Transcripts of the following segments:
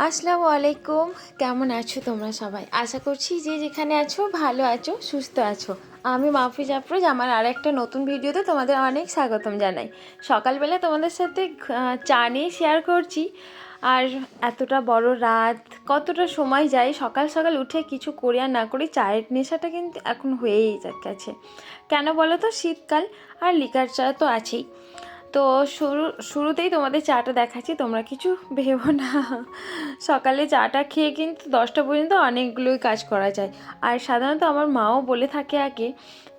আসসালামু আলাইকুম। কেমন আছো তোমরা সবাই? আশা করছি যে যেখানে আছো ভালো আছো, সুস্থ আছো। আমি মাহফিজ আফরোজ, আমার আর একটা নতুন ভিডিওতে তোমাদের অনেক স্বাগতম জানাই। সকালবেলা তোমাদের সাথে চা নিয়ে শেয়ার করছি। আর এতটা বড় রাত, কতটা সময় যায়, সকাল সকাল উঠে কিছু করি আর না করি চায়ের নেশাটা কিন্তু এখন হয়েই গেছে। কেন বলো তো? শীতকাল আর লিকার চা তো আছেই। তো শুরুতেই তোমাদের চাটা দেখাচ্ছি, তোমরা কিছু ভেবো না। সকালে চাটা খেয়ে কিন্তু 10টা পর্যন্ত অনেকগুলোই কাজ করা যায়। আর সাধারণত আমার মাও বলে থাকে আগে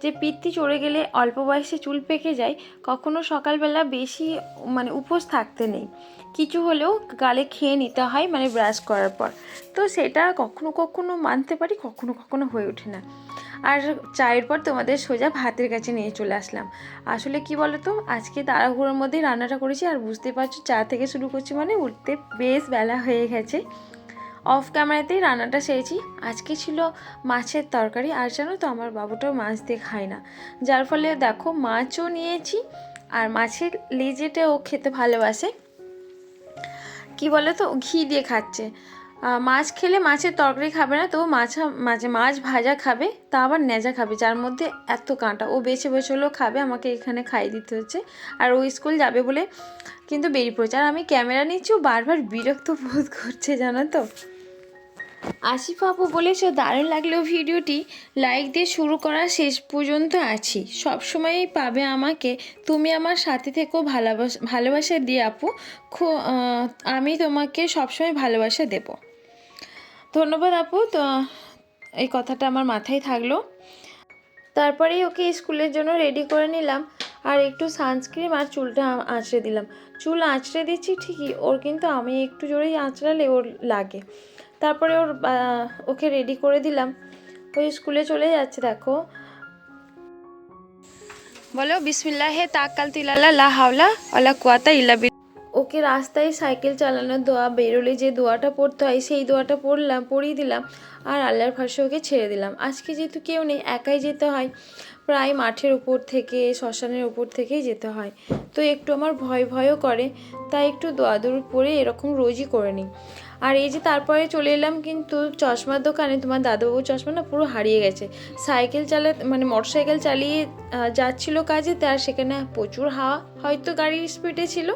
যে পিত্তি চড়ে গেলে অল্প বয়সে চুল পেকে যায়, কখনো সকালবেলা বেশি উপোস থাকতে নেই, কিছু হলেও গালে খেয়ে নিতে হয় ব্রাশ করার পর। তো সেটা কখনো কখনো মানতে পারি, কখনো কখনো হয়ে ওঠে না। আর চায়ের পর তোমাদের সোজা ভাতের কাছে নিয়ে চলে আসলাম। আসলে কি বলো তো, আজকে তাড়াহুড়োর মধ্যেই রান্নাটা করেছি, আর বুঝতে পারছো চা থেকে শুরু করছি উঠতে বেশ বেলা হয়ে গেছে। অফ ক্যামেরাতেই রান্নাটা সেরেছি। আজকে ছিল মাছের তরকারি, আর জানো তো আমার বাবুটাও মাছ দিয়ে খায় না, যার ফলে দেখো মাছও নিয়েছি। আর মাছের লেজেটা ও খেতে ভালোবাসে, কি বলে তো, ঘি দিয়ে খাচ্ছে। মাছ খেলে মাছের তরকারি খাবে না, তো মাছ ভাজা খাবে, তা আবার ন্যাজা খাবে, যার মধ্যে এত কাঁটা। ও বেছে বেছে হলেও খাবে, আমাকে এখানে খাইয়ে দিতে হচ্ছে। আর ও স্কুল যাবে বলে কিন্তু বেরিয়ে পড়েছে, আর আমি ক্যামেরা নিচ্ছি, ও বারবার বিরক্ত বোধ করছে, জানো তো। আসিফ আপু বলেছে দারুণ লাগলো ভিডিওটি, লাইক দিয়ে শুরু করা শেষ পর্যন্ত আছি, সবসময়ই পাবে আমাকে, তুমি আমার সাথে থেকেও ভালোবাসা দিয়ে আপু, আমি তোমাকে সবসময় ভালোবাসা দেব। ধন্যবাদ আপু। তো এই কথাটা আমার মাথায় থাকলো। তারপরেই ওকে স্কুলের জন্য রেডি করে নিলাম, আর একটু সানস্ক্রিন আর চুলটা আঁচড়ে দিলাম। চুল আঁচড়ে দিচ্ছি ঠিকই, ওর কিন্তু আমি একটু জোরেই আঁচড়ালে ওর লাগে। তারপরে ওকে রেডি করে দিলাম, ওই স্কুলে চলে যাচ্ছে। দেখো, বলো বিসমিল্লাহে তাওয়াক্কালতু আলাল্লাহ লা হাওলা ওয়ালা কুওয়াতা ইল্লা বিল্লাহ। ওকে রাস্তায় সাইকেল চালানোর দোয়া, বেরোলে যে দোয়াটা পড়তে হয় সেই দোয়াটা পড়িয়ে দিলাম, আর আল্লাহর ভরসা ওকে ছেড়ে দিলাম। আজকে যেহেতু কেউ নেই, একাই যেতে হয়, প্রায় মাঠের উপর থেকে, শ্মশানের উপর থেকেই যেতে হয়, তো একটু আমার ভয়ও করে, তাই একটু দোয়া দরুদ পড়ে এরকম রোজই করে নিই। আর এই যে তারপরে চলে এলাম কিন্তু চশমার দোকানে, তোমার দাদাবাবুর চশমা না পুরো হারিয়ে গেছে। সাইকেল মোটরসাইকেল চালিয়ে যাচ্ছিল কাজেতে, আর সেখানে প্রচুর হাওয়া, হয়তো গাড়ির স্পিডে ছিল,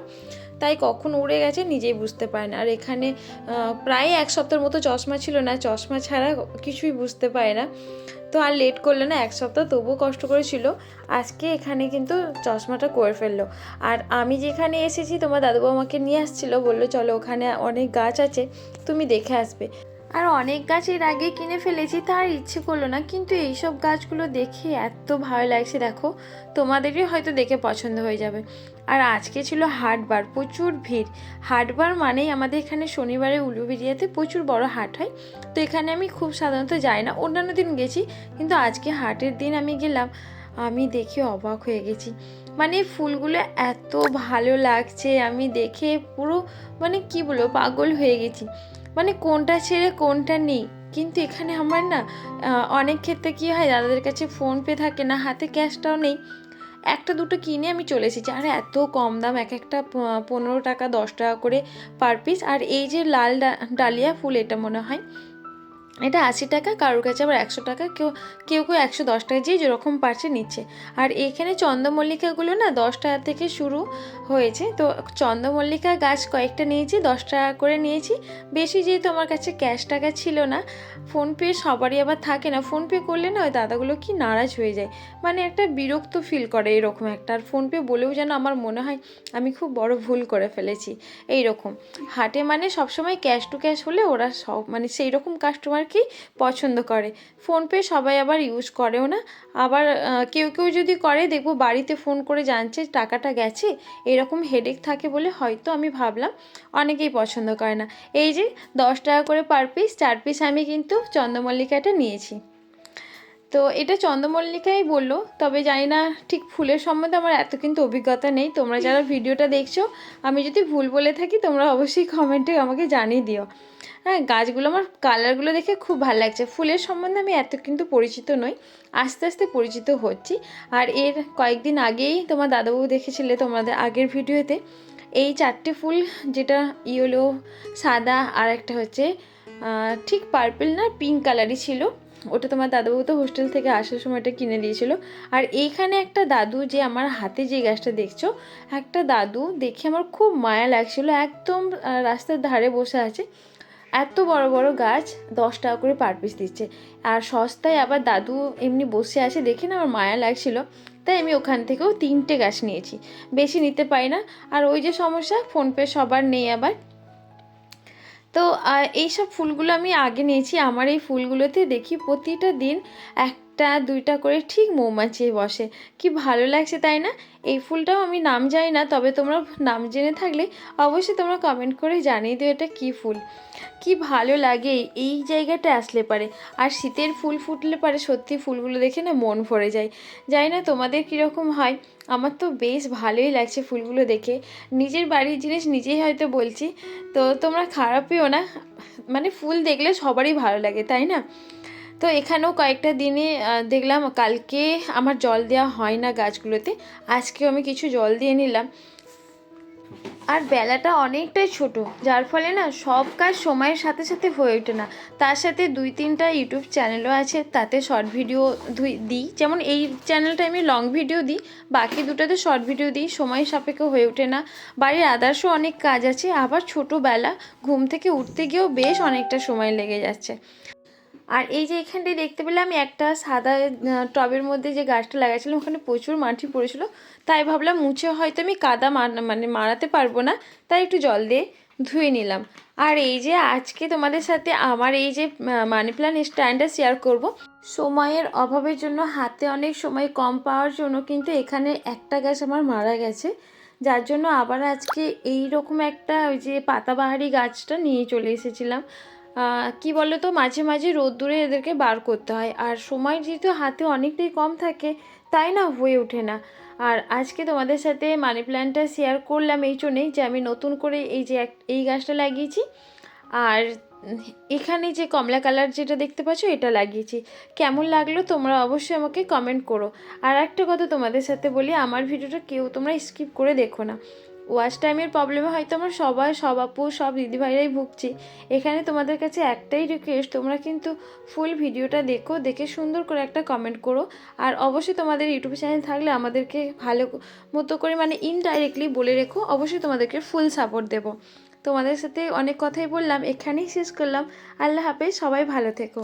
তাই কখন উড়ে গেছে নিজেই বুঝতে পারে না। আর এখানে প্রায় 1 সপ্তাহের মতো চশমা ছিল না, চশমা ছাড়া কিছুই বুঝতে পারে না। তো আর লেট করলে না, 1 সপ্তাহ তবুও কষ্ট করেছিল, আজকে এখানে কিন্তু চশমাটা করে ফেললো। আর আমি যেখানে এসেছি, তোমার দাদুবাবু আমাকে নিয়ে আসছিলো, বললো চলো ওখানে অনেক গাছ আছে, তুমি দেখে আসবে। আর অনেক গাছ এর আগে কিনে ফেলেছি, তার ইচ্ছে করলো না, কিন্তু এইসব গাছগুলো দেখে এত ভালো লাগছে, দেখো তোমাদেরই হয়তো দেখে পছন্দ হয়ে যাবে। আর আজকে ছিল হাটবার, প্রচুর ভিড়। হাটবার মানেই আমাদের এখানে শনিবারে উলুবেড়িয়াতে প্রচুর বড় হাট হয়, তো এখানে আমি খুব সাধারণত যাই না, অন্যান্য দিন গেছি, কিন্তু আজকে হাটের দিন আমি গেলাম। আমি দেখে অবাক হয়ে গেছি, ফুলগুলো এত ভালো লাগছে, আমি দেখে পুরো কি বলবো, পাগল হয়ে গেছি, কোনটা ছেড়ে কোনটা নেই। কিন্তু এখানে আমার না অনেক ক্ষেত্রে কী হয়, দাদাদের কাছে ফোনপে থাকে না, হাতে ক্যাশটাও নেই, একটা দুটো কিনে আমি চলে এসেছি। আর এত কম দাম, এক একটা 15 টাকা 10 টাকা করে পার পিস। আর এই যে লাল ডালিয়া ফুল, এটা মনে হয় এটা 80 টাকা, কারোর কাছে আবার 100 টাকা, কেউ কেউ 110 টাকা, যে যেরকম পারছে নিচ্ছে। আর এখানে চন্দ্রমল্লিকাগুলো না 10 টাকা থেকে শুরু হয়েছে, তো চন্দ্রমল্লিকা গাছ কয়েকটা নিয়েছি, 10 টাকা করে নিয়েছি। বেশি যেহেতু আমার কাছে ক্যাশ টাকা ছিল না, ফোনপে সবারই আবার থাকে না, ফোনপে করলে না ওই দাদাগুলো কি নারাজ হয়ে যায়, একটা বিরক্ত ফিল করে এরকম একটা। আর ফোনপে বলেও যেন আমার মনে হয় আমি খুব বড় ভুল করে ফেলেছি। এই রকম হাটে সবসময় ক্যাশ টু ক্যাশ হলে ওরা সব সেই রকম কাস্টমারকেই পছন্দ করে। ফোনপে সবাই আবার ইউজ করেও না, আবার কেউ কেউ যদি করে দেখবো বাড়িতে ফোন করে জানছে টাকাটা গেছে, এরকম হেডেক থাকে বলে হয়তো আমি ভাবলাম অনেকেই পছন্দ করে না। এই যে 10 টাকা করে পার পিস, 4 পিস আমি কিন্তু চন্দ্রমল্লিকাটা নিয়েছি। তো এটা চন্দ্রমল্লিকাই বললো, তবে জানি না ঠিক ফুলের সম্বন্ধে আমার এত কিন্তু অভিজ্ঞতা নেই। তোমরা যারা ভিডিওটা দেখছো, আমি যদি ভুল বলে থাকি তোমরা অবশ্যই কমেন্টে আমাকে জানিয়ে দিও। হ্যাঁ, গাছগুলো আমার কালারগুলো দেখে খুব ভালো লাগছে। ফুলের সম্বন্ধে আমি এত কিন্তু পরিচিত নই, আস্তে আস্তে পরিচিত হচ্ছি। আর এর কয়েকদিন আগেই তোমার দাদাবাবু দেখেছিলে তোমাদের আগের ভিডিওতে, এই 4টে ফুল, যেটা ইয়েলো, সাদা আর একটা হচ্ছে ঠিক পার্পল না পিঙ্ক কালারই ছিল, ওটা তোমার দাদাবাবু তো হোস্টেল থেকে আসার সময় এটা কিনে দিয়েছিল। আর এইখানে একটা দাদু, যে আমার হাতে যে গাছটা দেখছো, একটা দাদু দেখে আমার খুব মায়া লাগছিল, একদম রাস্তার ধারে বসে আছে, এত বড় বড় গাছ 10 টাকা করে পার পিস দিচ্ছে, আর সস্তায় আবার দাদু এমনি বসে আছে দেখে না আমার মায়া লাগছিল, তাই আমি ওখান থেকেও 3টে গাছ নিয়েছি, বেশি নিতে পারি না। আর ওই যে সমস্যা, ফোনপে সবার নেই আবার। তো এইসব ফুলগুলো আমি আগে নিয়েছি। আমার এই ফুলগুলোতে দেখি প্রতিটা দিন 1টা 2টা করে ঠিক মৌমাছি বসে, কি ভালো লাগছে তাই না? এই ফুলটাও আমি নাম জানি না, তবে তোমরা নাম জেনে থাকলে অবশ্যই তোমরা কমেন্ট করে জানিয়ে দিও এটা কী ফুল। কি ভালো লাগে এই জায়গাটা আসলে পারে, আর শীতের ফুল ফুটলে পারে সত্যি ফুলগুলো দেখে না মন ভরে যায়। জানি না তোমাদের কীরকম হয়, আমার তো বেশ ভালোই লাগছে ফুলগুলো দেখে। নিজের বাড়ির জিনিস নিজেই হয়তো বলছি, তো তোমরা খারাপইও না, মানে ফুল দেখলে সবারই ভালো লাগে তাই না? তো এখানেও কয়েকটা দিনে দেখলাম, কালকে আমার জল দেওয়া হয় না গাছগুলোতে, আজকেও আমি কিছু জল দিয়ে নিলাম। আর বেলাটা অনেকটাই ছোট, যার ফলে না সব কাজ সময়ের সাথে সাথে হয়ে ওঠে না। তার সাথে 2-3টা ইউটিউব চ্যানেলও আছে, তাতে শর্ট ভিডিও দিই, যেমন এই চ্যানেলটা আমি লং ভিডিও দিই, বাকি দুটাতে শর্ট ভিডিও দিই, সময় সাপেক্ষ হয়ে ওঠে না। বাড়ির আদার্সও অনেক কাজ আছে, আবার ছোটোবেলা ঘুম থেকে উঠতে গিয়েও বেশ অনেকটা সময় লেগে যাচ্ছে। আর এই যে এখানটায় দেখতে পেলে আমি একটা সাদা টবের মধ্যে যে গাছটা লাগাইছিলাম, ওখানে প্রচুর মাটি পড়েছিল, তাই ভাবলাম মুছে হয়তো আমি কাদা মানে মারাতে পারবো না, তাই একটু জল দিয়ে ধুয়ে নিলাম। আর এই যে আজকে তোমাদের সাথে আমার এই যে মানি প্ল্যান্ট স্ট্যান্ডটা শেয়ার করব। সময়ের অভাবের জন্য, হাতে অনেক সময় কম পাওয়ার জন্য কিন্তু এখানে একটা গাছ আমার মারা গেছে, যার জন্য আবার আজকে এই রকম একটা ওই যে পাতাবাহারি গাছটা নিয়ে চলে এসেছিলাম। কি বলো তো, মাঝে মাঝে রোদ্দুরে এদেরকে বার করতে হয়, আর সময় যেহেতু হাতে অনেকটাই কম থাকে, তাই না হয়ে ওঠে না। আর আজকে তোমাদের সাথে মানি প্ল্যান্টটা শেয়ার করলাম এই জন্যেই যে আমি নতুন করে এই যে এই গাছটা লাগিয়েছি, আর এখানে যে কমলা কালার যেটা দেখতে পাচ্ছ এটা লাগিয়েছি। কেমন লাগলো তোমরা অবশ্যই আমাকে কমেন্ট করো। আর একটা কথা তোমাদের সাথে বলি, আমার ভিডিওটা কেউ তোমরা স্কিপ করে দেখো না। ওয়াচ টাইমের প্রবলেমে হয়তো আমরা সব আপু সব দিদিভাইরাই ভুগছি। এখানে তোমাদের কাছে একটাই রিকোয়েস্ট, তোমরা কিন্তু ফুল ভিডিওটা দেখো, দেখে সুন্দর করে একটা কমেন্ট করো। আর অবশ্যই তোমাদের ইউটিউব চ্যানেল থাকলে আমাদেরকে ভালো মতো করে মানে ইনডাইরেক্টলি বলে রেখো, অবশ্যই তোমাদেরকে ফুল সাপোর্ট দেবো। তোমাদের সাথে অনেক কথাই বললাম, এখানেই শেষ করলাম। আল্লাহ হাফেজ, সবাই ভালো থেকো।